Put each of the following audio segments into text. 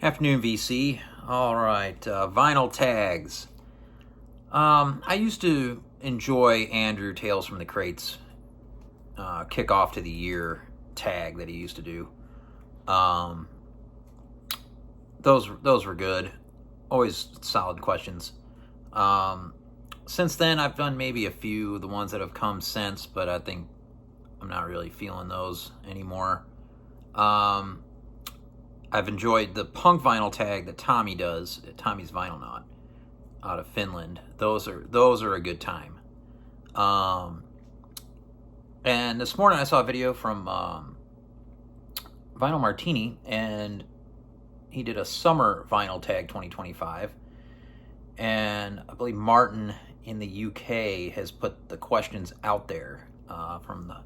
Afternoon, VC. All right, vinyl tags. I used to enjoy Andrew Tales from the Crates kickoff to the year tag that he used to do. Those were good. Always solid questions. Since then, I've done maybe a few of the ones that have come since, but I think I'm not really feeling those anymore. I've enjoyed the punk vinyl tag that Tommy does at Tommy's Vinyl Knot out of Finland. Those are a good time. And this morning I saw a video from Vinyl Martini, and he did a summer vinyl tag 2025. And I believe Martin in the UK has put the questions out there from the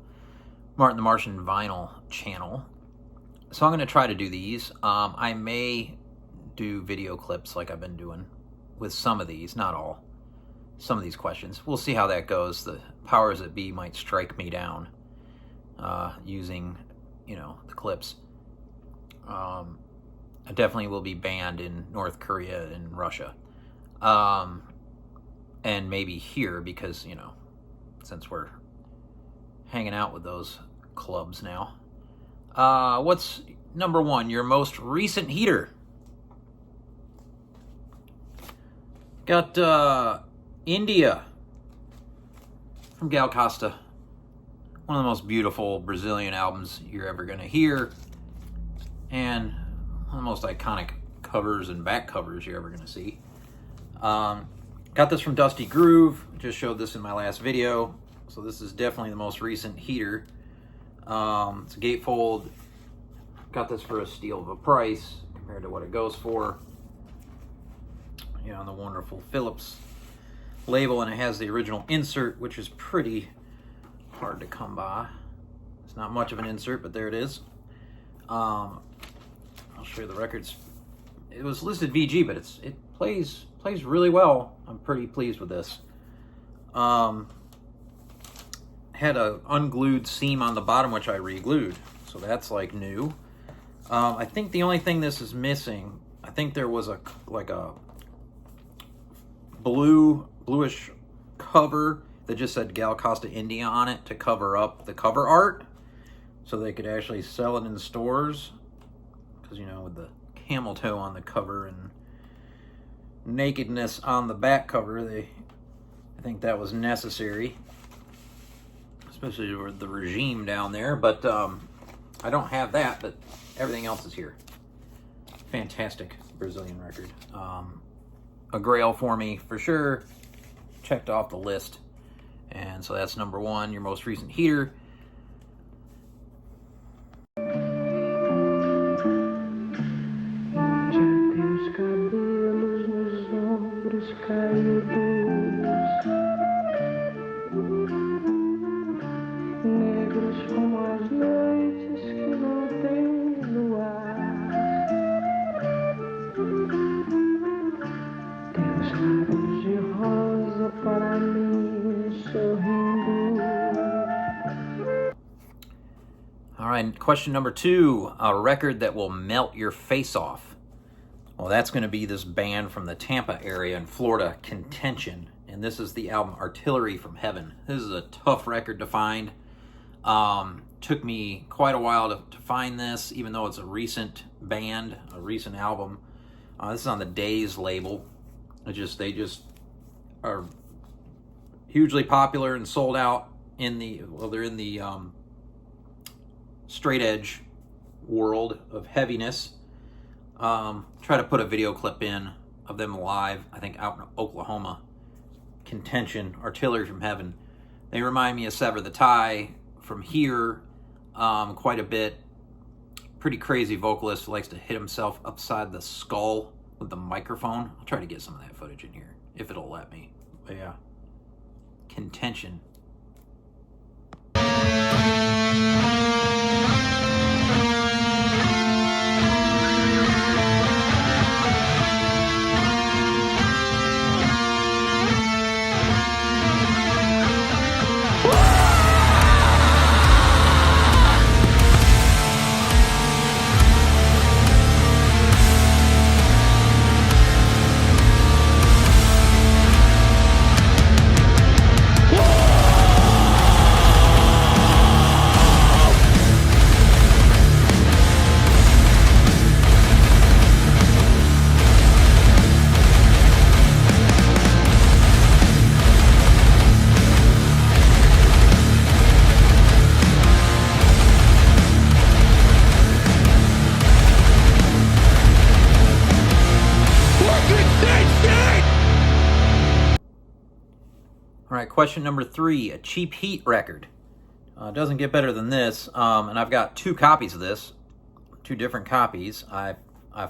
Martin the Martian Vinyl channel. So I'm going to try to do these. I may do video clips like I've been doing with some of these, not all. Some of these questions. We'll see how that goes. The powers that be might strike me down using, the clips. I definitely will be banned in North Korea and Russia. And maybe here because, since we're hanging out with those clubs now. What's number one, your most recent heater? Got India from Gal Costa. One of the most beautiful Brazilian albums you're ever going to hear. And one of the most iconic covers and back covers you're ever going to see. Got this from Dusty Groove. Just showed this in my last video. So this is definitely the most recent heater. It's a gatefold. Got this for a steal of a price compared to what it goes for. On the wonderful Philips label, and it has the original insert, which is pretty hard to come by. It's not much of an insert, but there it is. I'll show you the records. It was listed VG, but it plays really well. I'm pretty pleased with this. Had a unglued seam on the bottom, which I re-glued, so that's like new. I think the only thing this is missing, I think there was a bluish cover that just said Gal Costa India on it to cover up the cover art, so they could actually sell it in stores. Because with the camel toe on the cover and nakedness on the back cover, I think that was necessary. Especially with the regime down there, but I don't have that, but everything else is here. Fantastic Brazilian record. A grail for me, for sure. Checked off the list. And so that's number one, your most recent heater. All right, question number two, a record that will melt your face off. Well, that's going to be this band from the Tampa area in Florida, Contention. And this is the album Artillery from Heaven. This is a tough record to find. Took me quite a while to find this, even though it's a recent band, a recent album. This is on the Days label. They just are hugely popular and sold out they're in the straight edge world of heaviness. Try to put a video clip in of them live, I think out in Oklahoma. Contention, Artillery from Heaven. They remind me of Sever the Tie from here quite a bit. Pretty crazy vocalist who likes to hit himself upside the skull with the microphone. I'll try to get some of that footage in here if it'll let me. But yeah, Contention. right, question number 3, a Cheap Heat record. Doesn't get better than this, and I've got 2 copies of this, 2 different copies. I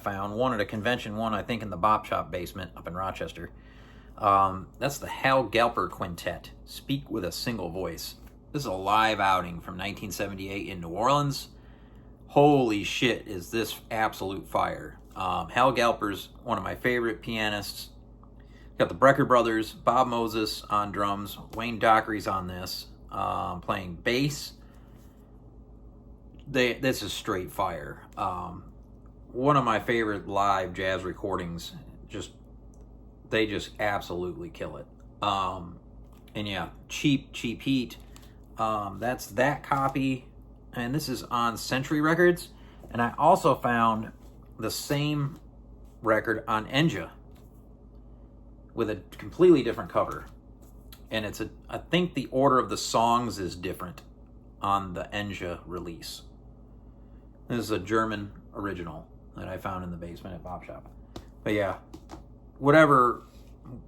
found one at a convention, one I think in the Bop Shop basement up in Rochester. That's the Hal Galper Quintet, Speak with a Single Voice. This is a live outing from 1978 in New Orleans. Holy shit, is this absolute fire. Hal Galper's one of my favorite pianists. Got the Brecker brothers, Bob Moses on drums, Wayne Dockery's on this, playing bass. This is straight fire. One of my favorite live jazz recordings. They just absolutely kill it. And yeah, Cheap Heat. That's that copy, and this is on Century Records. And I also found the same record on Enja with a completely different cover, and I think the order of the songs is different on the Enja release. This is a German original that I found in the basement at Bop Shop. But yeah, whatever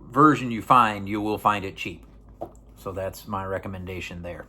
version you find, you will find it cheap. So that's my recommendation there.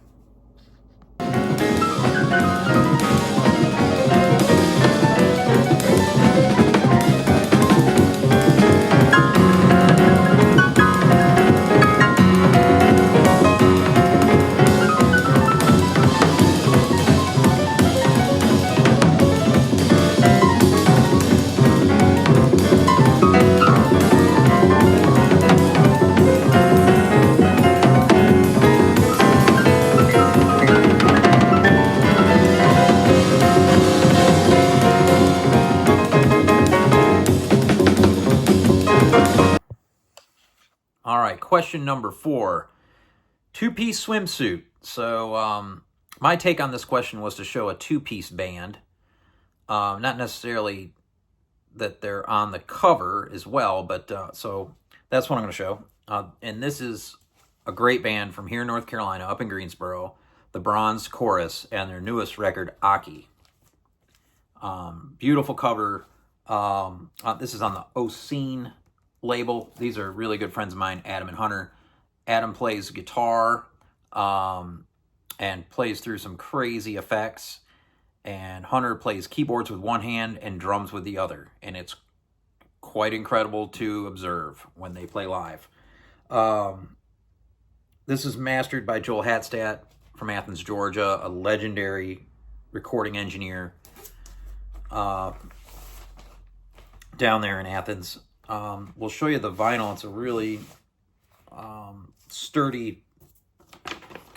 All right, question number 4, 2-piece swimsuit. So my take on this question was to show a 2-piece band, not necessarily that they're on the cover as well, but so that's what I'm going to show. And this is a great band from here in North Carolina, up in Greensboro, the Bronze Chorus, and their newest record, Aki. Beautiful cover. This is on the Ocene label. These are really good friends of mine, Adam and Hunter. Adam plays guitar and plays through some crazy effects, and Hunter plays keyboards with one hand and drums with the other, and it's quite incredible to observe when they play live. This is mastered by Joel Hatstadt from Athens, Georgia, a legendary recording engineer down there in Athens. We'll show you the vinyl. It's a really sturdy,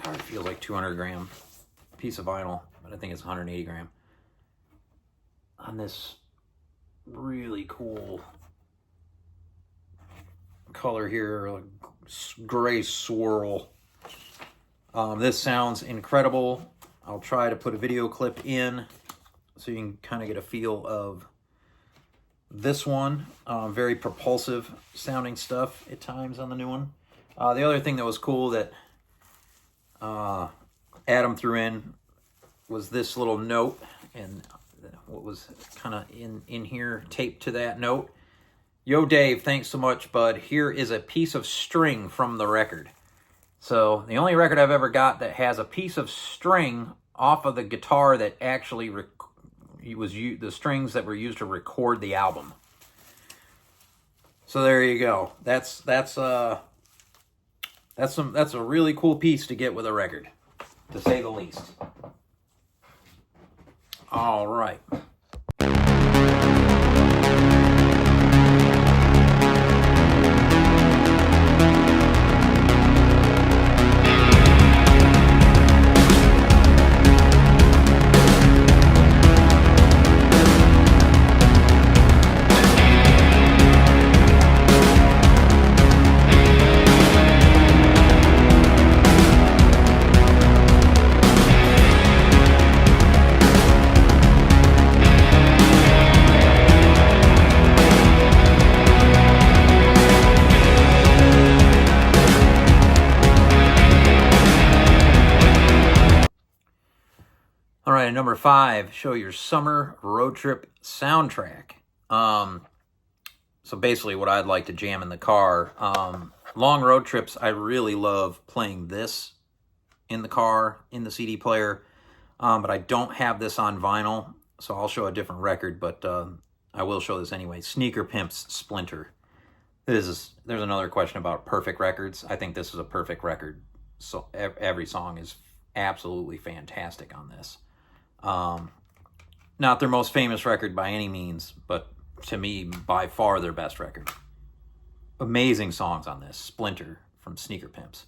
God, it feels like 200 gram piece of vinyl, but I think it's 180 gram. On this really cool color here, like gray swirl. This sounds incredible. I'll try to put a video clip in so you can kind of get a feel of this one. Very propulsive sounding stuff at times on the new one. The other thing that was cool that Adam threw in was this little note, and what was kind of in here taped to that note. Yo, Dave, thanks so much, bud. Here is a piece of string from the record. So the only record I've ever got that has a piece of string off of the guitar that actually the strings that were used to record the album. So there you go. That's a really cool piece to get with a record, to say the least. All right. All right, number 5, show your summer road trip soundtrack. So basically what I'd like to jam in the car. long road trips, I really love playing this in the car, in the CD player, but I don't have this on vinyl, so I'll show a different record, but I will show this anyway. Sneaker Pimp's Splinter. There's another question about perfect records. I think this is a perfect record. So every song is absolutely fantastic on this. Not their most famous record by any means, but to me, by far their best record. Amazing songs on this. Splinter from Sneaker Pimps.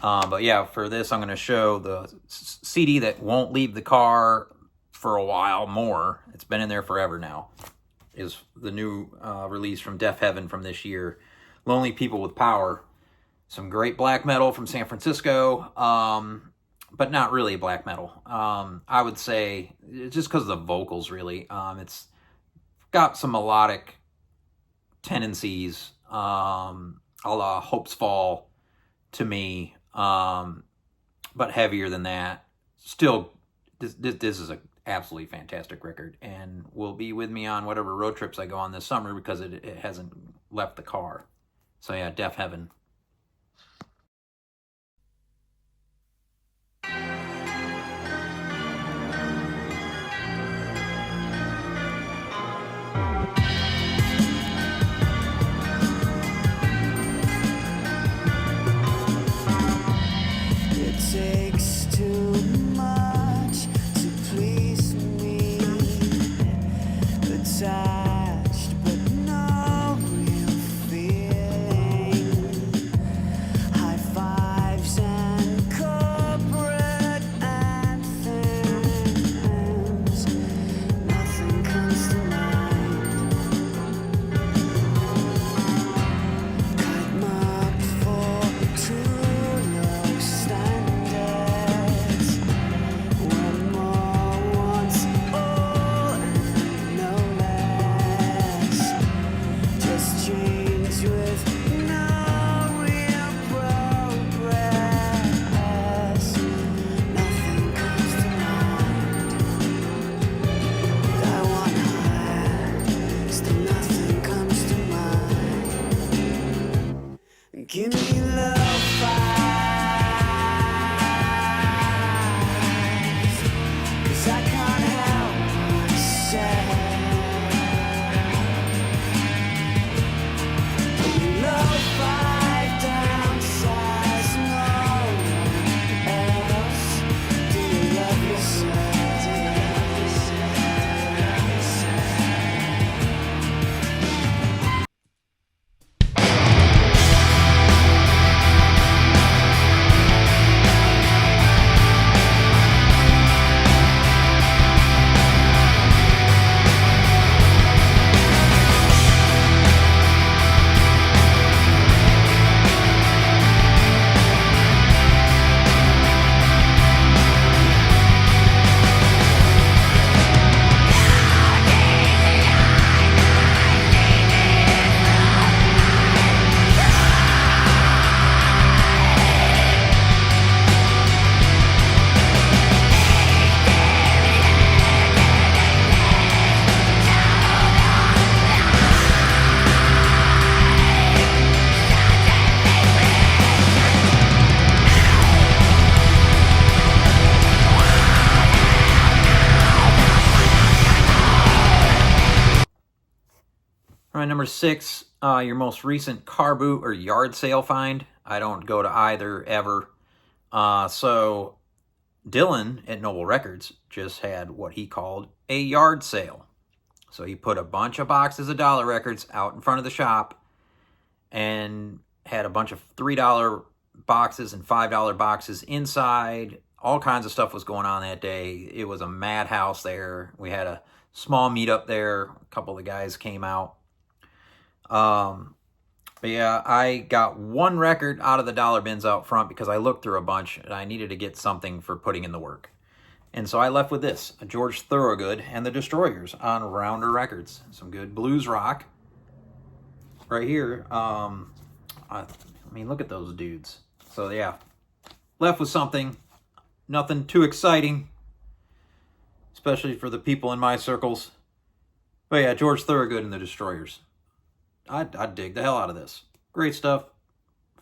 But yeah, for this, I'm going to show the CD that won't leave the car for a while more. It's been in there forever now. Is the new release from Def Heaven from this year. Lonely People with Power. Some great black metal from San Francisco, but not really black metal. I would say, just because of the vocals, really. It's got some melodic tendencies, a la Hope's Fall to me, but heavier than that. Still, this is an absolutely fantastic record, and will be with me on whatever road trips I go on this summer because it hasn't left the car. So yeah, Def Heaven. Give me love vibes, 'cause I can't help myself. Love vibe downsize, no one else. Do you love yourself? Do you love yourself? All right, number 6, your most recent car boot or yard sale find. I don't go to either ever. So Dylan at Noble Records just had what he called a yard sale. So he put a bunch of boxes of dollar records out in front of the shop and had a bunch of $3 boxes and $5 boxes inside. All kinds of stuff was going on that day. It was a madhouse there. We had a small meetup there. A couple of the guys came out. But yeah, I got one record out of the dollar bins out front because I looked through a bunch and I needed to get something for putting in the work. And so I left with this, a George Thorogood and the Destroyers on Rounder Records. Some good blues rock. Right here, I mean, look at those dudes. So yeah, left with something, nothing too exciting, especially for the people in my circles. But yeah, George Thorogood and the Destroyers. I dig the hell out of this. Great stuff.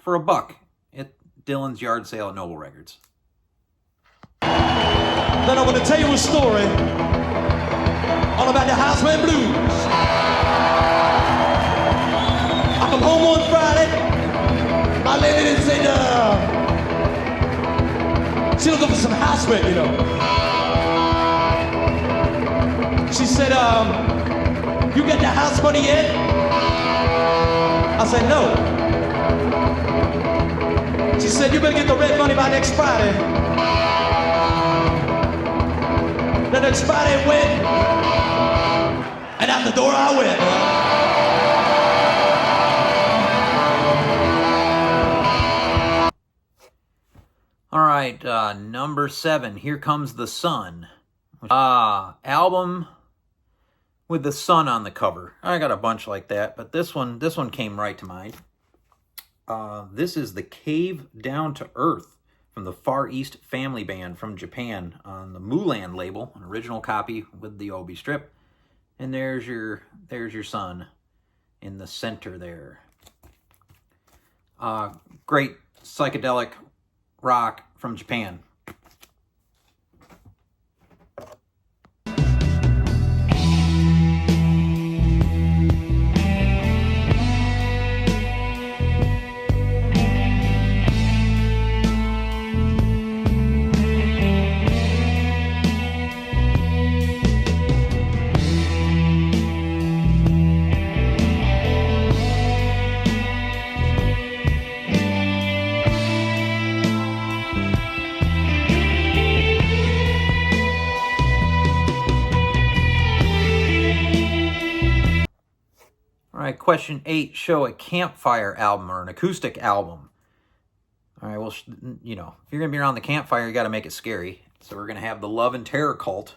for a buck at Dylan's yard sale at Noble Records. Then I'm going to tell you a story all about the Houseman Blues. I come home one Friday. My lady said, she was looking for some house rent, you know. She said, you get the house money yet? I said, no. She said, you better get the rent money by next Friday. Then next Friday went, and out the door I went. All right, number 7, Here Comes the Sun. Album with the sun on the cover. I got a bunch like that, but this one came right to mind. This is the Cave Down to Earth from the Far East Family Band from Japan on the Mulan label, an original copy with the Obi strip. And there's your sun in the center there. Great psychedelic rock from Japan. All right, question 8, show a Campfire album or an acoustic album. All right, well, you know, if you're going to be around the campfire, you got to make it scary. So we're going to have the Love and Terror Cult,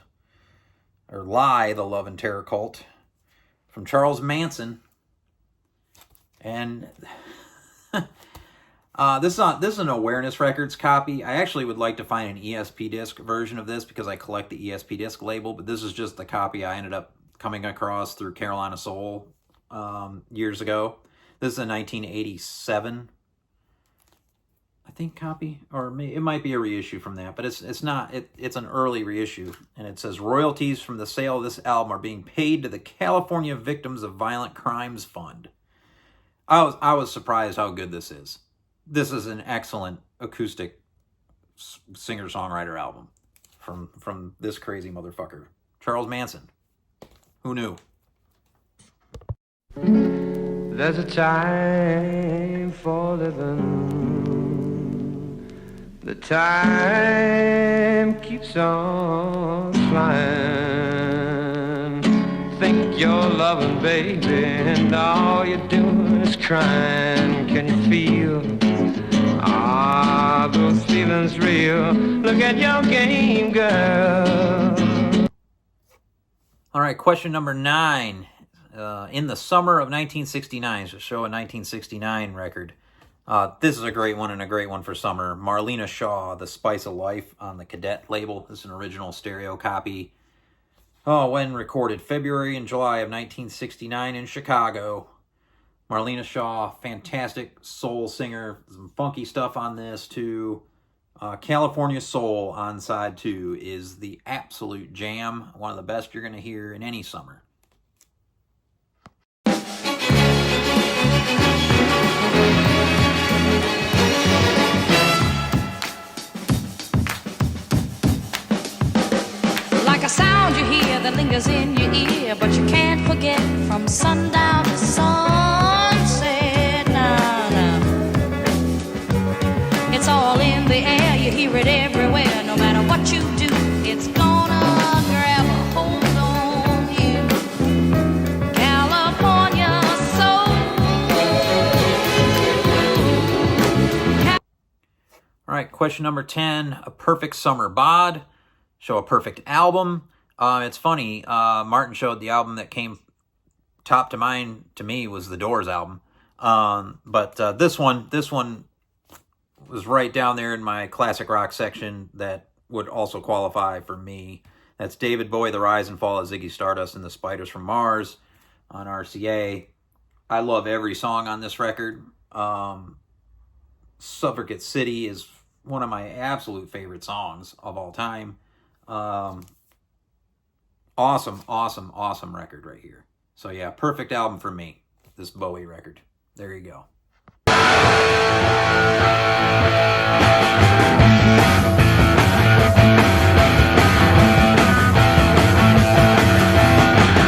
or Lie, the Love and Terror Cult, from Charles Manson. And this is an Awareness Records copy. I actually would like to find an ESP disc version of this because I collect the ESP disc label, but this is just the copy I ended up coming across through Carolina Soul years ago. This is a 1987, I think, copy, or it might be a reissue from that, but it's not. It's an early reissue, and it says royalties from the sale of this album are being paid to the California Victims of Violent Crimes Fund. I was surprised how good this is. This is an excellent acoustic singer-songwriter album from this crazy motherfucker, Charles Manson. Who knew? There's a time for living. The time keeps on flying. Think you're loving, baby, and all you're doing is crying. Can you feel? Are those feelings real? Look at your game, girl. All right, question number 9. In the summer of 1969, so show a 1969 record. This is a great one and a great one for summer. Marlena Shaw, The Spice of Life on the Cadet label. This is an original stereo copy. When recorded February and July of 1969 in Chicago. Marlena Shaw, fantastic soul singer. Some funky stuff on this too. California Soul on side 2 is the absolute jam. One of the best you're going to hear in any summer. Like a sound you hear that lingers in your ear, but you can't forget from sundown to sunset. Nah, nah. It's all in the air, you hear it everywhere. No matter what you do, it's gonna grab a hold on you. California soul. All right, question number 10, a perfect summer bod. Show a perfect album. It's funny, Martin showed the album that came top to mind to me was the Doors album. But this one was right down there in my classic rock section that would also qualify for me. That's David Bowie, The Rise and Fall of Ziggy Stardust and the Spiders from Mars on RCA. I love every song on this record. Suffragette City is one of my absolute favorite songs of all time. Awesome, awesome, awesome record right here. So yeah, perfect album for me, this Bowie record. There you go.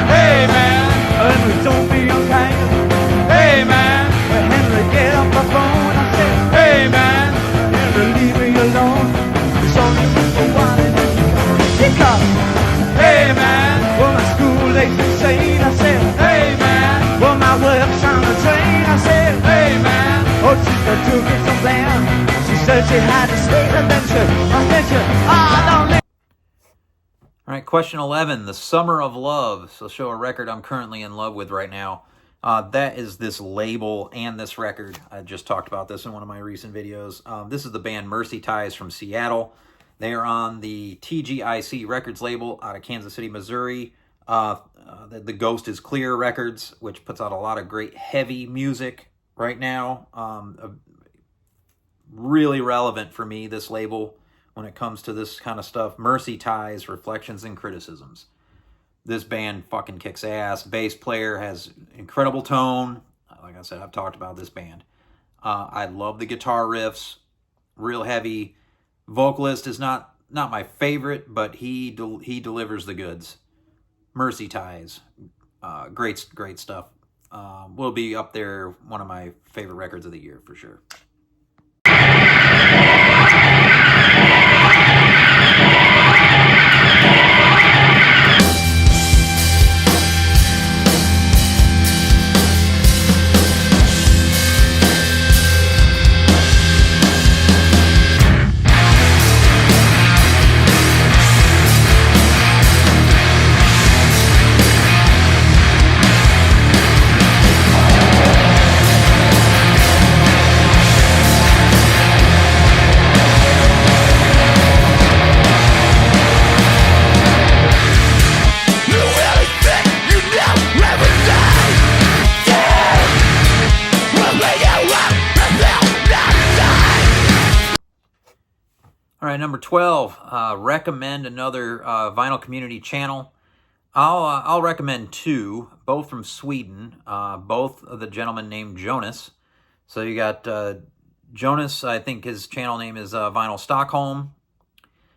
Hey man, Henry, don't be unkind. Hey man, Henry, get off the phone. I said, hey man, Henry, leave me alone. It's only for one and she comes. Hey man, well my school days insane. I said, hey man, well my work's on the train. I said, hey man, oh she's got to get some plan. She said she had a sweet adventure. Don't let. All right, question 11, The Summer of Love. So show a record I'm currently in love with right now. That is this label and this record. I just talked about this in one of my recent videos. This is the band Mercy Ties from Seattle. They are on the TGIC Records label out of Kansas City, Missouri. The Ghost is Clear Records, which puts out a lot of great heavy music right now. Really relevant for me, this label, when it comes to this kind of stuff. Mercy Ties, Reflections and Criticisms. This band fucking kicks ass. Bass player has incredible tone. Like I said, I've talked about this band. I love the guitar riffs. Real heavy. Vocalist is not my favorite, but he delivers the goods. Mercy Ties. Great stuff. Will be up there, one of my favorite records of the year for sure. All right, number 12, recommend another vinyl community channel. I'll recommend two, both from Sweden, both of the gentleman named Jonas. So you got Jonas, I think his channel name is Vinyl Stockholm.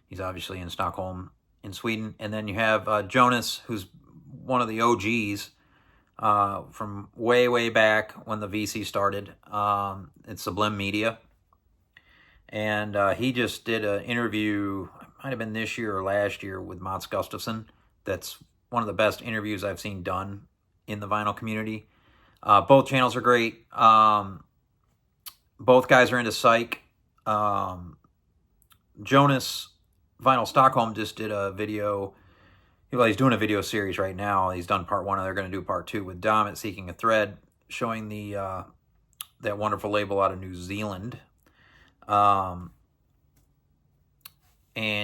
He's obviously in Stockholm in Sweden. And then you have Jonas, who's one of the OGs from way back when the VC started. It's Sublime Media. And he just did an interview, it might have been this year or last year, with Mats Gustafsson. That's one of the best interviews I've seen done in the vinyl community. Both channels are great. Both guys are into psych. Jonas, Vinyl Stockholm, just did a video. Well, he's doing a video series right now. He's done part 1, and they're going to do part 2 with Dom at Seeking a Thread, showing the that wonderful label out of New Zealand. And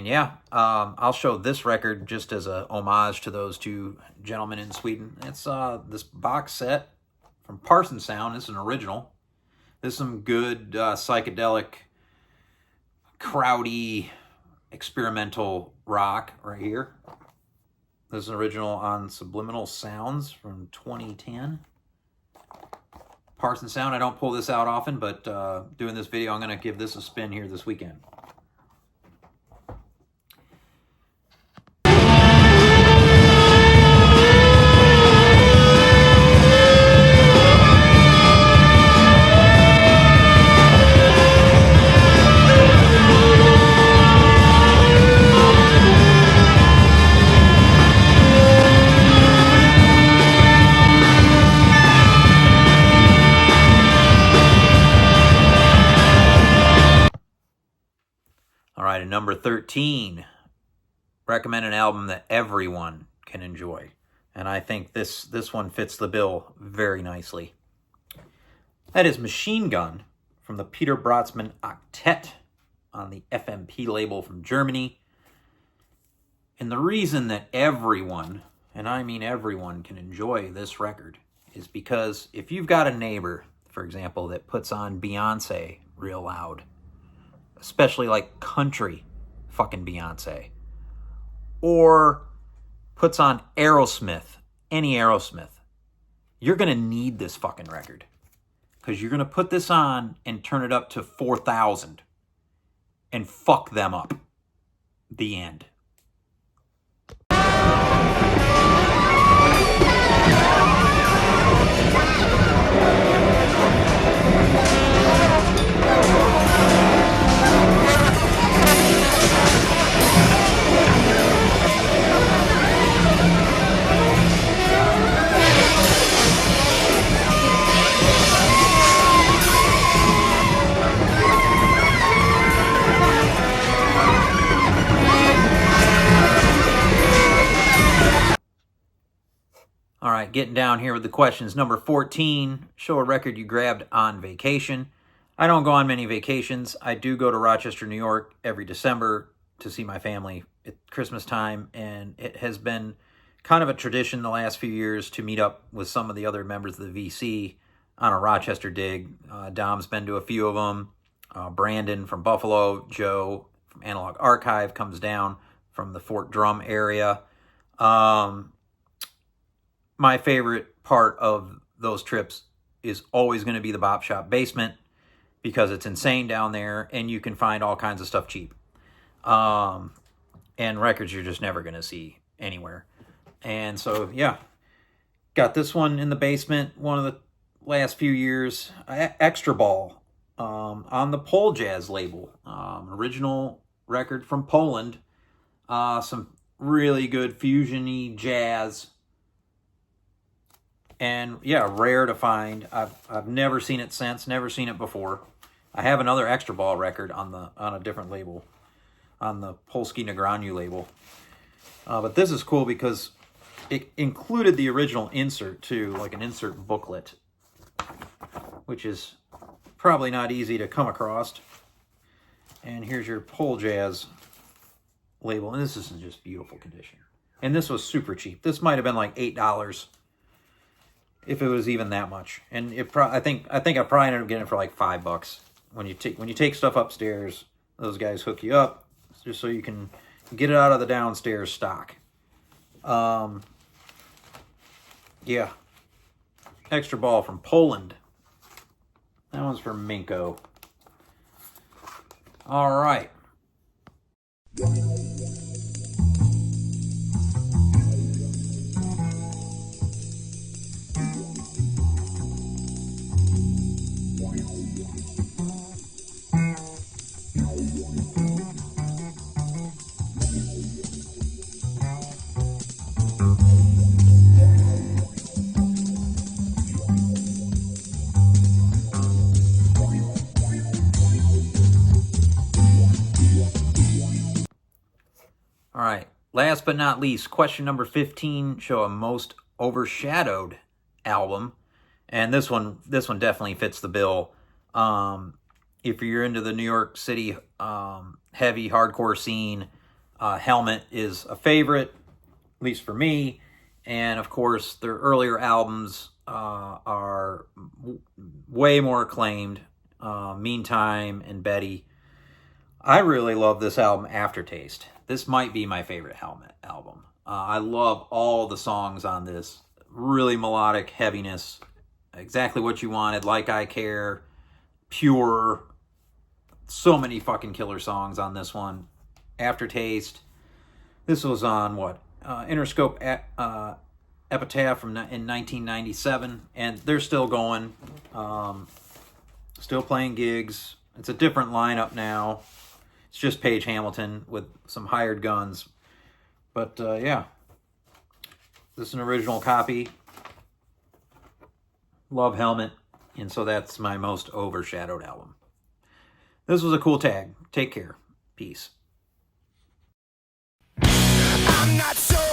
yeah, I'll show this record just as a homage to those two gentlemen in Sweden. It's this box set from Parson Sound. It's an original. This is some good psychedelic, crowdy, experimental rock right here. This is an original on Subliminal Sounds from 2010. Parson Sound, I don't pull this out often, but doing this video, I'm going to give this a spin here this weekend. Number 13, recommend an album that everyone can enjoy. And I think this one fits the bill very nicely. That is Machine Gun from the Peter Brotzmann Octet on the FMP label from Germany. And the reason that everyone, and I mean everyone, can enjoy this record is because if you've got a neighbor, for example, that puts on Beyonce real loud. Especially like country fucking Beyonce. Or puts on Aerosmith, any Aerosmith. You're going to need this fucking record. Because you're going to put this on and turn it up to 4,000. And fuck them up. The end. All right, getting down here with the questions. Number 14, show a record you grabbed on vacation. I don't go on many vacations. I do go to Rochester, New York every December to see my family at Christmas time, and it has been kind of a tradition the last few years to meet up with some of the other members of the VC on a Rochester dig. Dom's been to a few of them. Brandon from Buffalo, Joe from Analog Archive comes down from the Fort Drum area. My favorite part of those trips is always going to be the Bop Shop basement because it's insane down there and you can find all kinds of stuff cheap. And records you're just never going to see anywhere. And so, yeah, got this one in the basement one of the last few years. Extra Ball on the Pole Jazz label. Original record from Poland. Some really good fusion-y jazz. And yeah, rare to find. I've never seen it since, never seen it before. I have another Extra Ball record on a different label, on the Polski Nagraniu label. But this is cool because it included the original insert too, like an insert booklet, which is probably not easy to come across. And here's your Pole Jazz label, and this is in just beautiful condition. And this was super cheap. This might have been like $8. If it was even that much, and I think I probably ended up getting it for like $5. When you take stuff upstairs, those guys hook you up just so you can get it out of the downstairs stock. Yeah, Extra Ball from Poland. That one's from Minko. All right. All right, last but not least, question number 15, show a most overshadowed album. And this one definitely fits the bill. If you're into the New York City heavy hardcore scene, Helmet is a favorite, at least for me. And of course, their earlier albums are way more acclaimed. Meantime and Betty. I really love this album, Aftertaste. This might be my favorite Helmet album. I love all the songs on this. Really melodic heaviness. Exactly what you wanted. Like I Care. Pure. So many fucking killer songs on this one. Aftertaste. This was on what? Interscope Epitaph in 1997. And they're still going. Still playing gigs. It's a different lineup now. It's just Page Hamilton with some hired guns. But, yeah. This is an original copy. Love Helmet. And so that's my most overshadowed album. This was a cool tag. Take care. Peace. I'm not so